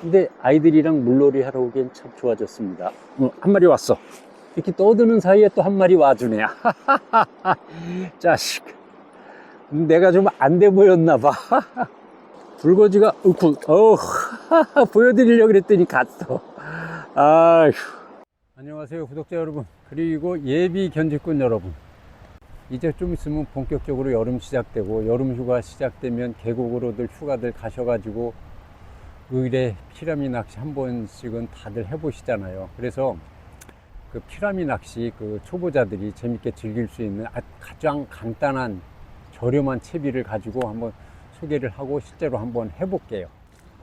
근데 아이들이랑 물놀이 하러 오기엔 참 좋아졌습니다. 한 마리 왔어. 이렇게 떠드는 사이에 또 한 마리 와주네. 자식. 내가 좀 안 돼 보였나 봐. 불거지가 보여드리려고 그랬더니 갔어. 아휴. 안녕하세요 구독자 여러분, 그리고 예비 견직군 여러분. 이제 좀 있으면 본격적으로 여름 시작되고, 여름 휴가 시작되면 계곡으로들 휴가들 가셔가지고 의뢰 피라미 낚시 한 번씩은 다들 해보시잖아요. 그래서 그 피라미 낚시 그 초보자들이 재밌게 즐길 수 있는 가장 간단한 저렴한 채비를 가지고 한번 소개를 하고 실제로 한번 해볼게요.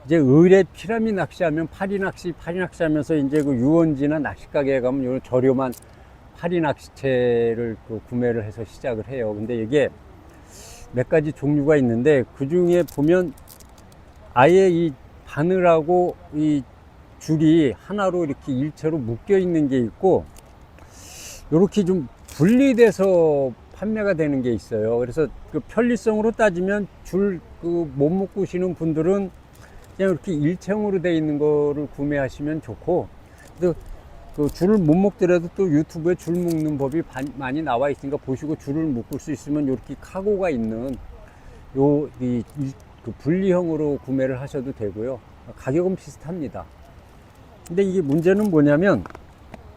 이제 의뢰 피라미 낚시하면 파리 낚시 하면서 이제 그 유원지나 낚시가게에 가면 이런 저렴한 파리 낚시채를 그 구매를 해서 시작을 해요. 근데 이게 몇 가지 종류가 있는데, 그 중에 보면 아예 이 바늘하고 이 줄이 하나로 이렇게 일체로 묶여 있는 게 있고, 이렇게 좀 분리돼서 판매가 되는 게 있어요. 그래서 그 편리성으로 따지면 줄 그 못 묶으시는 분들은 그냥 이렇게 일체형으로 되어 있는 거를 구매하시면 좋고, 또 그 줄을 못 묶더라도 또 유튜브에 줄 묶는 법이 많이 나와 있으니까 보시고 줄을 묶을 수 있으면 이렇게 카고가 있는 그 분리형으로 구매를 하셔도 되고요. 가격은 비슷합니다. 근데 이게 문제는 뭐냐면,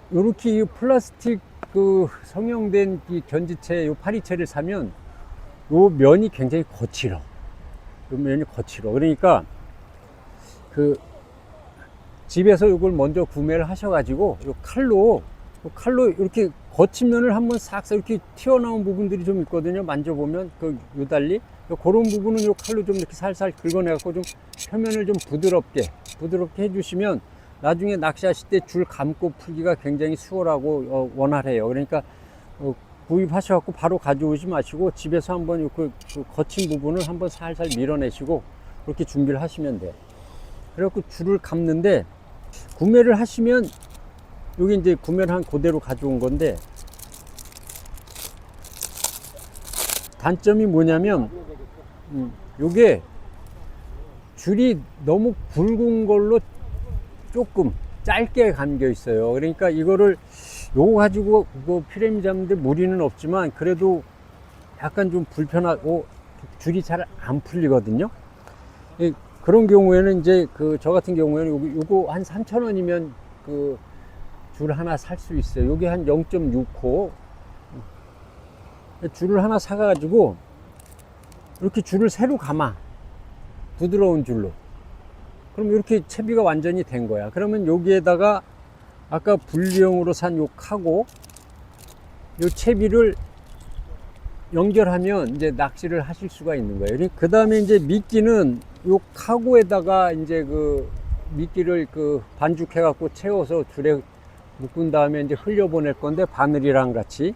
이렇게 플라스틱 그 성형된 이 견지채, 요 파리채를 사면 요 면이 굉장히 거칠어. 그러니까 그 집에서 이걸 먼저 구매를 하셔가지고 요 칼로 이렇게 거친 면을 한번 싹 이렇게 튀어나온 부분들이 좀 있거든요. 만져보면 그 요달리 그런 부분은 요 칼로 좀 이렇게 살살 긁어내갖고 좀 표면을 좀 부드럽게 해주시면 나중에 낚시하실 때 줄 감고 풀기가 굉장히 수월하고 원활해요. 그러니까 구입하셔갖고 바로 가져오지 마시고 집에서 한번 그 거친 부분을 한번 살살 밀어내시고 그렇게 준비를 하시면 돼요. 그래갖고 줄을 감는데, 구매를 하시면 여기 이제 구매를 한 그대로 가져온 건데, 단점이 뭐냐면 요게 줄이 너무 굵은 걸로 조금 짧게 감겨 있어요. 그러니까 이거를 요거 가지고 그 피라미 잡는데 무리는 없지만 그래도 약간 좀 불편하고 줄이 잘 안 풀리거든요. 그런 경우에는 이제 저 같은 경우에는 요거 한 3,000원이면 그 줄 하나 살 수 있어요. 요게 한 0.6호 줄을 하나 사가지고 이렇게 줄을 새로 감아, 부드러운 줄로. 그럼 이렇게 채비가 완전히 된 거야. 그러면 여기에다가 아까 분리형으로 산 요 카고, 요 채비를 연결하면 이제 낚시를 하실 수가 있는 거예요. 그 다음에 이제 미끼는 요 카고에다가 이제 그 미끼를 그 반죽해 갖고 채워서 줄에 묶은 다음에 이제 흘려보낼 건데, 바늘이랑 같이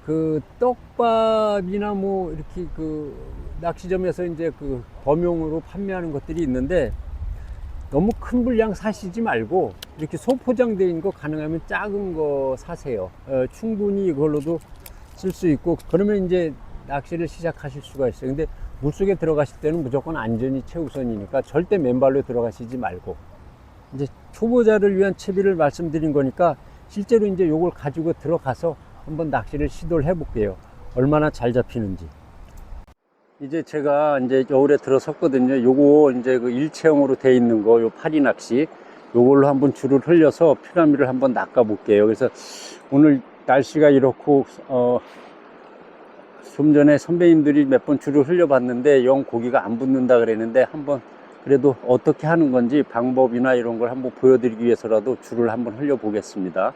그 떡밥이나 뭐 이렇게 그 낚시점에서 이제 그 범용으로 판매하는 것들이 있는데, 너무 큰 분량 사시지 말고 이렇게 소포장되어 있는 거 가능하면 작은 거 사세요. 충분히 이걸로도 쓸 수 있고, 그러면 이제 낚시를 시작하실 수가 있어요. 근데 물속에 들어가실 때는 무조건 안전이 최우선이니까 절대 맨발로 들어가시지 말고, 이제 초보자를 위한 채비를 말씀드린 거니까 실제로 이제 요걸 가지고 들어가서 한번 낚시를 시도를 해 볼게요. 얼마나 잘 잡히는지. 이제 제가 이제 겨울에 들어섰거든요. 요거 이제 그 일체형으로 돼 있는 거, 요 파리 낚시, 요걸로 한번 줄을 흘려서 피라미를 한번 낚아 볼게요. 그래서 오늘 날씨가 이렇고 좀 전에 선배님들이 몇 번 줄을 흘려봤는데 영 고기가 안 붙는다 그랬는데, 한번 그래도 어떻게 하는 건지 방법이나 이런 걸 한번 보여드리기 위해서라도 줄을 한번 흘려 보겠습니다.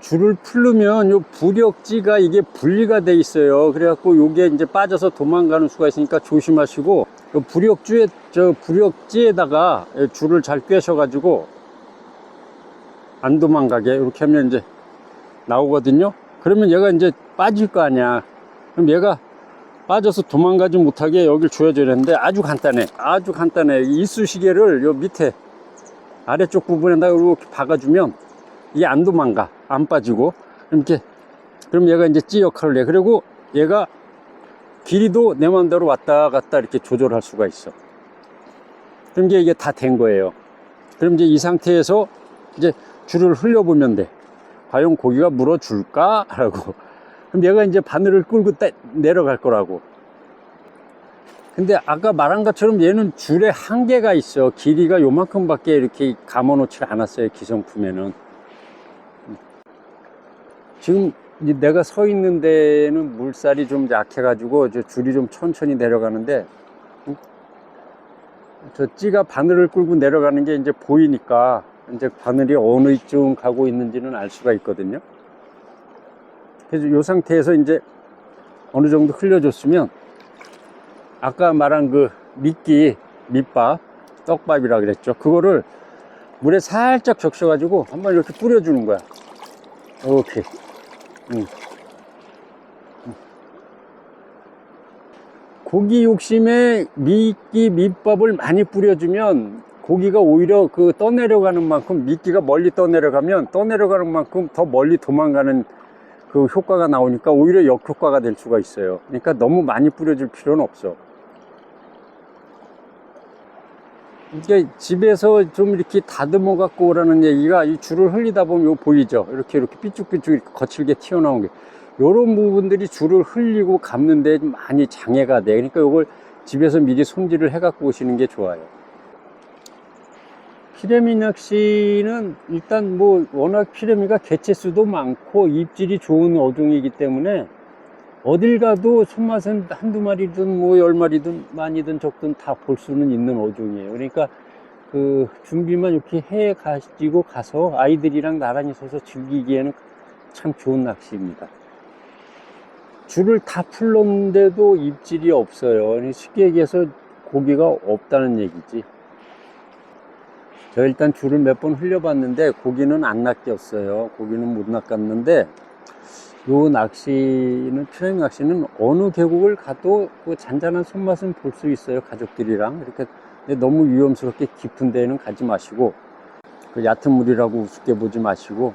줄을 풀르면 요 부력지가 이게 분리가 돼 있어요. 그래갖고 요게 이제 빠져서 도망가는 수가 있으니까 조심하시고, 요 부력지에다가 줄을 잘 꿰셔가지고 안 도망가게 이렇게 하면 이제 나오거든요. 그러면 얘가 이제 빠질 거 아니야. 그럼 얘가 빠져서 도망가지 못하게 여기를 조여줘야 되는데, 아주 간단해. 이쑤시개를 요 밑에 아래쪽 부분에다가 이렇게 박아주면 이게 안 도망가, 안 빠지고. 이렇게, 그럼 얘가 이제 찌 역할을 해. 그리고 얘가 길이도 내 마음대로 왔다 갔다 이렇게 조절할 수가 있어. 그럼 이게 다 된 거예요. 그럼 이제 이 상태에서 이제 줄을 흘려보면 돼. 과연 고기가 물어줄까? 라고. 그럼 얘가 이제 바늘을 끌고 내려갈 거라고. 근데 아까 말한 것처럼 얘는 줄에 한계가 있어. 길이가 요만큼밖에 이렇게 감아놓지 않았어요, 기성품에는. 지금 내가 서 있는 데는 물살이 좀 약해가지고 줄이 좀 천천히 내려가는데, 저 찌가 바늘을 끌고 내려가는 게 이제 보이니까 이제 바늘이 어느 쯤 가고 있는지는 알 수가 있거든요. 그래서 이 상태에서 이제 어느 정도 흘려줬으면, 아까 말한 그 밑밥, 떡밥이라 그랬죠. 그거를 물에 살짝 적셔가지고 한번 이렇게 뿌려주는 거야. 오케이. 고기 욕심에 미끼, 밑밥을 많이 뿌려주면 고기가 오히려 그 떠내려가는 만큼, 미끼가 멀리 떠내려가면 떠내려가는 만큼 더 멀리 도망가는 그 효과가 나오니까 오히려 역효과가 될 수가 있어요. 그러니까 너무 많이 뿌려줄 필요는 없어. 이게 집에서 좀 이렇게 다듬어 갖고 오라는 얘기가, 이 줄을 흘리다 보면 요 보이죠? 이렇게 삐쭉삐쭉 이렇게 거칠게 튀어나온 게, 요런 부분들이 줄을 흘리고 감는데 많이 장애가 돼. 그러니까 요걸 집에서 미리 손질을 해 갖고 오시는 게 좋아요. 피레미 낚시는 일단 뭐 워낙 피레미가 개체수도 많고 입질이 좋은 어종이기 때문에 어딜 가도 손맛은 한두 마리든 뭐 10마리든 많이든 적든 다 볼 수는 있는 어종이에요. 그러니까 그 준비만 이렇게 해 가지고 가서 아이들이랑 나란히 서서 즐기기에는 참 좋은 낚시입니다. 줄을 다 풀렀는데도 입질이 없어요. 쉽게 얘기해서 고기가 없다는 얘기지. 제가 일단 줄을 몇 번 흘려봤는데 고기는 안 낚였어요. 고기는 못 낚았는데, 요 낚시는, 피레미 낚시는 어느 계곡을 가도 그 잔잔한 손맛은 볼 수 있어요, 가족들이랑. 이렇게. 근데 너무 위험스럽게 깊은 데는 가지 마시고, 그 얕은 물이라고 우습게 보지 마시고,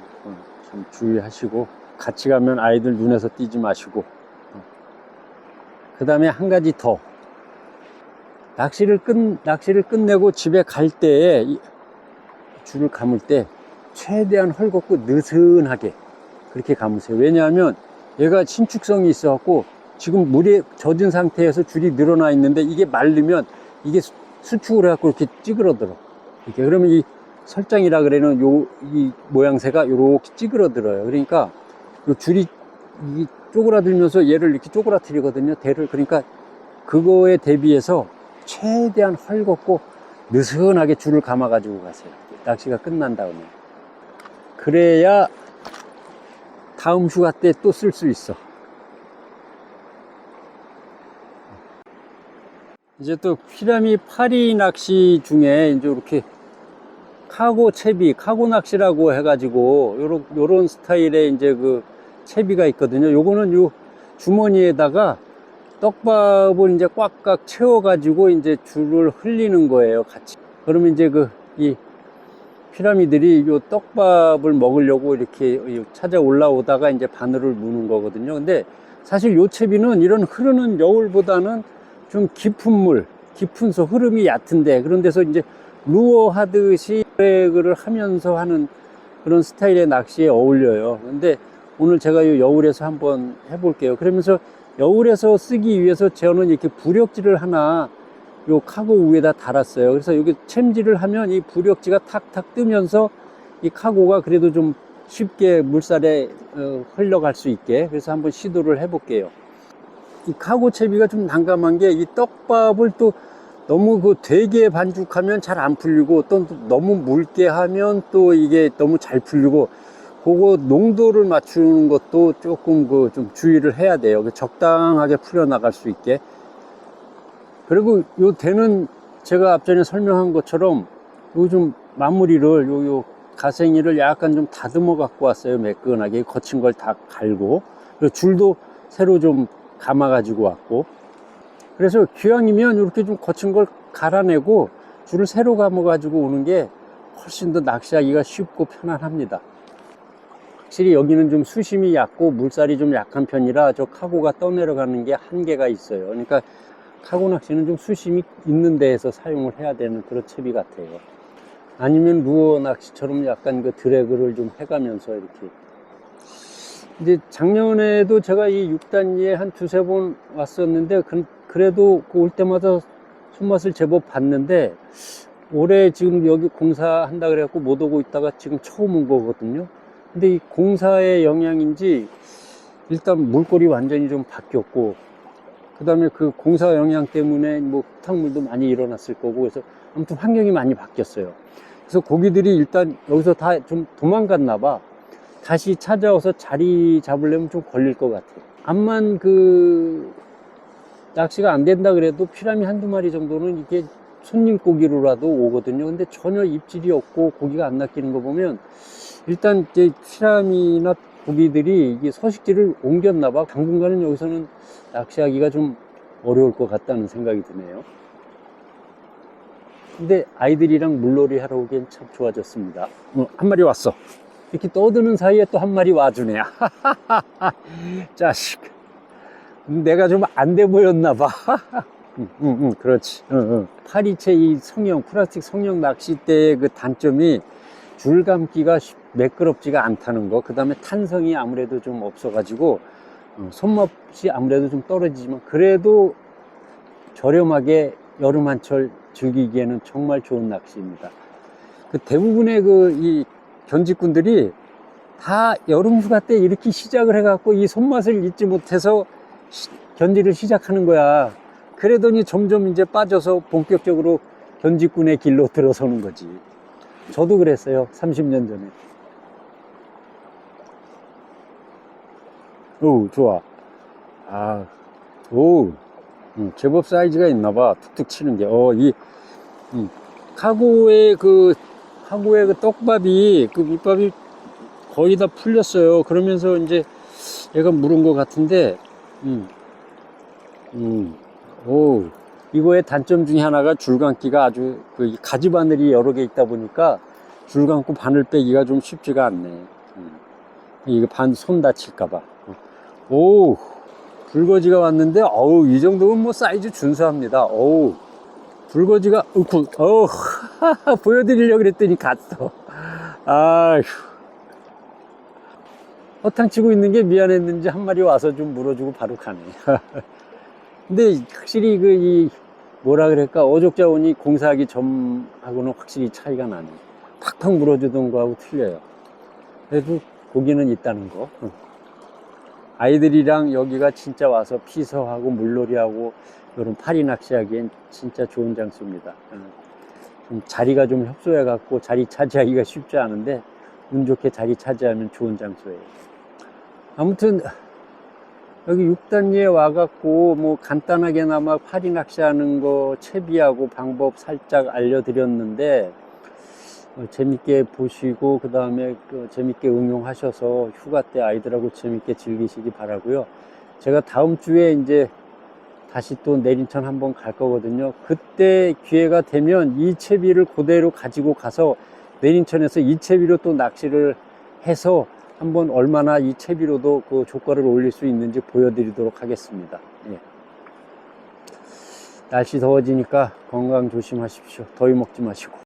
좀 주의하시고, 같이 가면 아이들 눈에서 띄지 마시고. 그 다음에 한 가지 더. 낚시를 끝내고 집에 갈 때에 줄을 감을 때 최대한 헐겁고 느슨하게 그렇게 감으세요. 왜냐하면 얘가 신축성이 있어 갖고 지금 물에 젖은 상태에서 줄이 늘어나 있는데, 이게 말르면 이게 수축을 해갖고 이렇게 찌그러들어. 이렇게. 그러면 이 설장이라 그래는 이 모양새가 이렇게 찌그러들어요. 그러니까 요 줄이 쪼그라들면서 얘를 이렇게 쪼그라뜨리거든요, 대를. 그러니까 그거에 대비해서 최대한 헐겁고 느슨하게 줄을 감아 가지고 가세요, 낚시가 끝난 다음에. 그래야 다음 휴가 때 또 쓸 수 있어. 이제 또 피라미 파리 낚시 중에 이제 이렇게 카고 채비, 카고 낚시라고 해가지고 요런 스타일의 이제 그 채비가 있거든요. 요거는 요 주머니에다가 떡밥을 이제 꽉꽉 채워가지고 이제 줄을 흘리는 거예요, 같이. 그러면 이제 이 피라미들이 요 떡밥을 먹으려고 이렇게 찾아 올라오다가 이제 바늘을 무는 거거든요. 근데 사실 요 채비는 이런 흐르는 여울보다는 좀 깊은 물, 깊은 소, 흐름이 얕은데 그런 데서 이제 루어 하듯이 브레이크를 하면서 하는 그런 스타일의 낚시에 어울려요. 근데 오늘 제가 요 여울에서 한번 해볼게요. 그러면서 여울에서 쓰기 위해서 저는 이렇게 부력지를 하나 요 카고 위에다 달았어요. 그래서 여기 챔질을 하면 이 부력지가 탁탁 뜨면서 이 카고가 그래도 좀 쉽게 물살에 흘러갈 수 있게, 그래서 한번 시도를 해볼게요. 이 카고 채비가 좀 난감한 게, 이 떡밥을 또 너무 되게 반죽하면 잘 안 풀리고, 또 너무 묽게 하면 또 이게 너무 잘 풀리고, 그거 농도를 맞추는 것도 조금 좀 주의를 해야 돼요. 적당하게 풀려나갈 수 있게. 그리고 요 대는 제가 앞전에 설명한 것처럼 요즘 마무리를 요 가생이를 약간 좀 다듬어 갖고 왔어요. 매끈하게 거친 걸 다 갈고, 그리고 줄도 새로 좀 감아 가지고 왔고. 그래서 기왕이면 이렇게 좀 거친 걸 갈아내고 줄을 새로 감아 가지고 오는 게 훨씬 더 낚시하기가 쉽고 편안합니다. 확실히 여기는 좀 수심이 얕고 물살이 좀 약한 편이라 저 카고가 떠내려가는 게 한계가 있어요. 그러니까 카고 낚시는 좀 수심이 있는 데에서 사용을 해야 되는 그런 채비 같아요. 아니면 루어 낚시처럼 약간 그 드래그를 좀 해가면서 이렇게. 이제 작년에도 제가 이 6단위에 한 두세 번 왔었는데 그래도 올 때마다 손맛을 제법 봤는데 올해 지금 여기 공사한다 그래갖고 못 오고 있다가 지금 처음 온 거거든요. 근데 이 공사의 영향인지 일단 물꼬리 완전히 좀 바뀌었고, 그 다음에 그 공사 영향 때문에 뭐 흙탕물도 많이 일어났을 거고, 그래서 아무튼 환경이 많이 바뀌었어요. 그래서 고기들이 일단 여기서 다 좀 도망갔나 봐. 다시 찾아와서 자리 잡으려면 좀 걸릴 것 같아요. 암만 그 낚시가 안 된다 그래도 피라미 한두 마리 정도는 이게 손님 고기로라도 오거든요. 근데 전혀 입질이 없고 고기가 안 낚이는 거 보면 일단 이제 피라미나 고기들이 이게 서식지를 옮겼나 봐. 당분간은 여기서는 낚시하기가 좀 어려울 것 같다는 생각이 드네요. 근데 아이들이랑 물놀이 하러 오기엔 참 좋아졌습니다. 한 마리 왔어. 이렇게 떠드는 사이에 또 한 마리 와주네. 자식. 내가 좀 안 돼 보였나 봐. 그렇지. 파리채 이 성형, 플라스틱 성형 낚싯대의 그 단점이 줄 감기가 매끄럽지가 않다는 거. 그 다음에 탄성이 아무래도 좀 없어가지고 손맛이 아무래도 좀 떨어지지만 그래도 저렴하게 여름 한철 즐기기에는 정말 좋은 낚시입니다. 그 대부분의 이 견직군들이 다 여름 휴가 때 이렇게 시작을 해갖고 이 손맛을 잊지 못해서 견지를 시작하는 거야. 그러더니 점점 이제 빠져서 본격적으로 견직군의 길로 들어서는 거지. 저도 그랬어요. 30년 전에. 오, 좋아. 아, 오, 제법 사이즈가 있나 봐. 툭툭 치는 게. 카고의 그 떡밥이, 그 밑밥이 거의 다 풀렸어요. 그러면서 이제 얘가 물은 것 같은데, 오, 이거의 단점 중에 하나가 줄감기가 아주 그 가지 바늘이 여러 개 있다 보니까 줄 감고 바늘 빼기가 좀 쉽지가 않네. 이거 손 다칠까봐. 오, 붉어지가 왔는데, 어우, 이 정도면 뭐 사이즈 준수합니다. 어우, 붉어지가, 보여드리려고 그랬더니 갔어. 아휴. 허탕치고 있는 게 미안했는지 한 마리 와서 좀 물어주고 바로 가네. 근데 확실히 뭐라 그럴까, 어족자원이 공사하기 전하고는 확실히 차이가 나네. 팍팍 물어주던 거하고 틀려요. 그래도 고기는 있다는 거. 아이들이랑 여기가 진짜 와서 피서하고 물놀이하고 이런 파리 낚시하기엔 진짜 좋은 장소입니다. 좀 자리가 좀 협소해 갖고 자리 차지하기가 쉽지 않은데 운 좋게 자리 차지하면 좋은 장소예요. 아무튼 여기 6단위에 와갖고 뭐 간단하게나마 파리 낚시하는 거 채비하고 방법 살짝 알려드렸는데 재밌게 보시고 그 다음에 재밌게 응용하셔서 휴가 때 아이들하고 재밌게 즐기시기 바라고요. 제가 다음 주에 이제 다시 또 내린천 한번 갈 거거든요. 그때 기회가 되면 이 채비를 그대로 가지고 가서 내린천에서 이 채비로 또 낚시를 해서 한번 얼마나 이 채비로도 그 조과를 올릴 수 있는지 보여드리도록 하겠습니다. 예. 날씨 더워지니까 건강 조심하십시오. 더위 먹지 마시고.